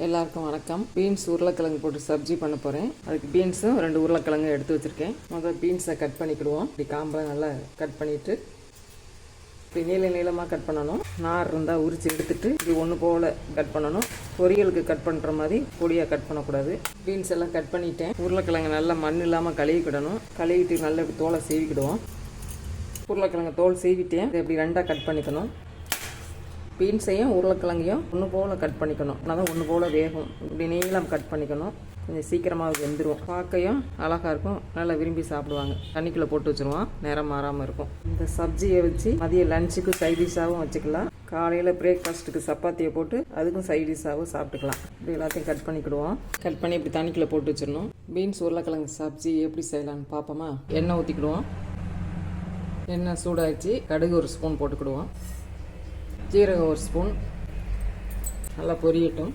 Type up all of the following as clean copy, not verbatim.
எல்லாருக்கும் வணக்கம். பீன்ஸ் உருளைக்கிழங்கு போட்டு சப்ஜி பண்ண போகிறேன். அதுக்கு பீன்ஸும் 2 உருளைக்கிழங்கு எடுத்து வச்சுருக்கேன். முதல்ல பீன்ஸை கட் பண்ணிக்கிடுவோம். இப்படி காம்பெலாம் நல்லா கட் பண்ணிவிட்டு இப்படி நீளமாக கட் பண்ணணும். நார் இருந்தால் உரித்து எடுத்துட்டு இப்படி ஒன்று போல் கட் பண்ணணும். பொரியலுக்கு கட் பண்ணுற மாதிரி பொடியாக கட் பண்ணக்கூடாது. பீன்ஸ் எல்லாம் கட் பண்ணிட்டேன். உருளைக்கிழங்கு நல்லா மண் இல்லாமல் கழுவிக்கிடணும். கழுவிட்டு நல்லா இப்படி தோலை சீவிக்கிடுவோம். உருளைக்கிழங்கு தோல் சீவிட்டேன். இதை இப்படி 2ஆக கட் பண்ணிக்கணும். பீன்ஸையும் உருளைக்கிழங்கையும் ஒன்று போல் கட் பண்ணிக்கணும். அதான் ஒன்று போல் வேகும். இப்படி நீளம் கட் பண்ணிக்கணும். கொஞ்சம் சீக்கிரமாக வெந்துடும். பார்க்கையும் அழகாக இருக்கும். நல்லா விரும்பி சாப்பிடுவாங்க. தண்ணிக்குள்ளே போட்டு வச்சுருவோம். நேரம் மாறாமல் இருக்கும். இந்த சப்ஜியை வச்சு மதிய லஞ்சுக்கு சைடிஷாகவும் வச்சுக்கலாம். காலையில் பிரேக்ஃபாஸ்ட்டுக்கு சப்பாத்தியை போட்டு அதுக்கும் சைடிஷாகவும் சாப்பிட்டுக்கலாம். இப்படி எல்லாத்தையும் கட் பண்ணிக்கிடுவோம். கட் பண்ணி இப்படி தண்ணிக்குள்ளே போட்டு வச்சிடணும். பீன்ஸ் உருளைக்கிழங்கு சப்ஜி எப்படி செய்யலான்னு பார்ப்போமா? எண்ணெய் ஊற்றிக்கிடுவோம். எண்ணெய் சூடாகிடுச்சு. கடுகு 1 ஸ்பூன் போட்டுக்கிடுவோம். ஜீரகம் 1 ஸ்பூன் நல்லா பொரியட்டும்.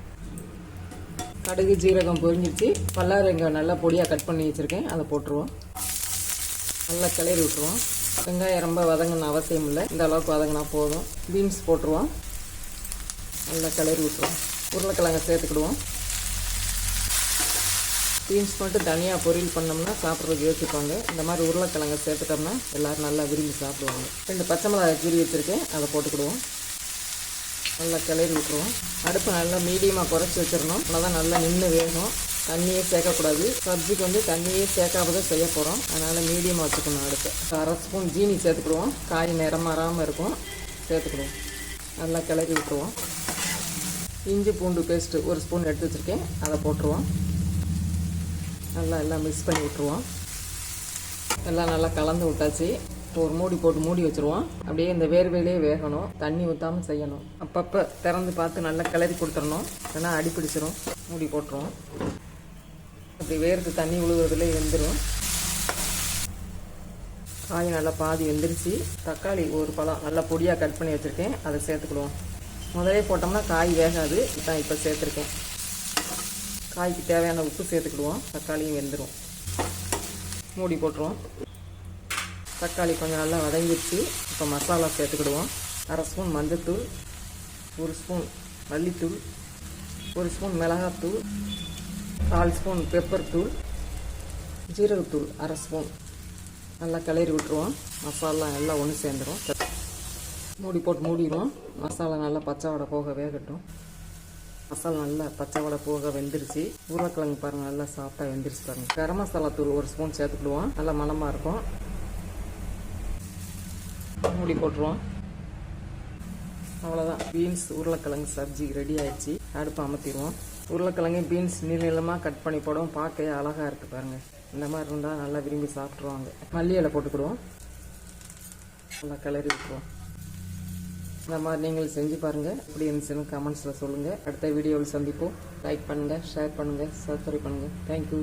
கடுகு ஜீரகம் பொரிஞ்சிடுச்சு. வெங்காயம் நல்லா பொடியாக கட் பண்ணி வச்சுருக்கேன். அதை போட்டுருவோம். நல்லா கிளறி விட்டுருவோம். வெங்காயம் ரொம்ப வதங்கணும் அவசியம் இல்லை. இந்த அளவுக்கு வதங்கினா போதும். பீன்ஸ் போட்டுருவோம். நல்லா கிளறி விட்டுருவோம். உருளைக்கிழங்கை சேர்த்துக்கிடுவோம். பீன்ஸ் மட்டும் தனியாக பொரியல் பண்ணோம்னா சாப்பிட்றதுக்கு யோசிப்பாங்க. இந்த மாதிரி உருளைக்கிழங்கை சேர்த்துட்டோம்னா எல்லோரும் நல்லா விரும்பி சாப்பிடுவாங்க. 2 பச்சை மிளகாய் கீறி வச்சுருக்கேன். அதை போட்டுக்கிடுவோம். நல்லா கிளறி விட்டுருவோம். அடுப்பு நல்லா மீடியமாக குறைச்சி வச்சிடணும். தான் நல்லா நின்று வேகும். தண்ணியே சேர்க்கக்கூடாது. சப்ஜிக்கு வந்து தண்ணியே சேர்க்காமதான் செய்ய போகிறோம். அதனால் மீடியமாக வச்சுக்கணும். அடுப்பு 1/2 ஸ்பூன் ஜீனி சேர்த்துக்கிடுவோம். காய் நிறம் மாறாமல் இருக்கும். சேர்த்துக்கிடுவோம். நல்லா கிளறி விட்டுருவோம். இஞ்சி பூண்டு பேஸ்ட்டு 1 ஸ்பூன் எடுத்து வச்சுருக்கேன். அதை போட்டுருவோம். எல்லாம் மிக்ஸ் பண்ணி விட்டுருவோம். எல்லாம் நல்லா கலந்து விட்டாச்சு. ஒரு மூடி போட்டு மூடி வச்சுருவோம். அப்படியே இந்த வேர்வையிலே வேகணும். தண்ணி ஊற்றாமல் செய்யணும். அப்பப்போ திறந்து பார்த்து நல்லா கிளறி கொடுத்துடணும். ஏன்னா அடிப்பிடிச்சிடும். மூடி போட்டுருவோம். அப்படி வேர்க்கு தண்ணி உழுவுறதுலேயே வெந்துடும். காய் நல்லா பாதி வெந்துருச்சு. தக்காளி 1 பழம் நல்லா பொடியாக கட் பண்ணி வச்சுருக்கேன். அதை சேர்த்துக்கிடுவோம். முதலே போட்டோம்னா காய் வேகாது. இதான் இப்போ சேர்த்துருக்கேன். காய்க்கு தேவையான உப்பு சேர்த்துக்கிடுவோம். தக்காளியும் வெந்துடும். மூடி போட்டுருவோம். தக்காளி கொஞ்சம் நல்லா வதங்கிடுச்சு. இப்போ மசாலா சேர்த்துக்கிடுவோம். 1/2 ஸ்பூன் மஞ்சத்தூள், 1 ஸ்பூன் மல்லித்தூள், 1 ஸ்பூன் மிளகாத்தூள், 4 ஸ்பூன் பெப்பர் தூள், ஜீரகத்தூள் 1/2 ஸ்பூன். நல்லா கிளறி விட்டுருவோம். மசாலா எல்லாம் ஒன்று சேர்ந்துடும். மூடி போட்டு மூடிடுவோம். மசாலா நல்லா பச்சை வடை போக வேகட்டும். மசாலா நல்லா பச்சை வடை போக வெந்துருச்சு. உருளைக்கிழங்கு பாருங்கள் நல்லா சாஃப்டாக வெந்துருச்சு பாருங்கள். கரம் மசாலா தூள் 1 ஸ்பூன் சேர்த்துக்கிடுவோம். நல்லா மணமாக இருக்கும். மூடி போட்டுருவோம். அவ்வளோதான். பீன்ஸ் உருளைக்கிழங்கு சப்ஜி ரெடி ஆயிடுச்சு. அடுப்பு அமர்த்திடுவோம். உருளைக்கிழங்கு பீன்ஸ் நீளமாக கட் பண்ணி போடுவோம். பார்க்க அழகாக இருக்குது பாருங்கள். இந்த மாதிரி இருந்தால் நல்லா விரும்பி சாப்பிட்ருவாங்க. மல்லி இலை போட்டுக்கிடுவோம். நல்லா கிளறி விட்டுருவோம். இந்த மாதிரி நீங்கள் செஞ்சு பாருங்கள். எப்படி இருந்துச்சுன்னு கமெண்ட்ஸில் சொல்லுங்கள். அடுத்த வீடியோவில் சந்திப்போம். லைக் பண்ணுங்கள், ஷேர் பண்ணுங்கள், சப்ஸ்கிரைப் பண்ணுங்கள். தேங்க்யூ.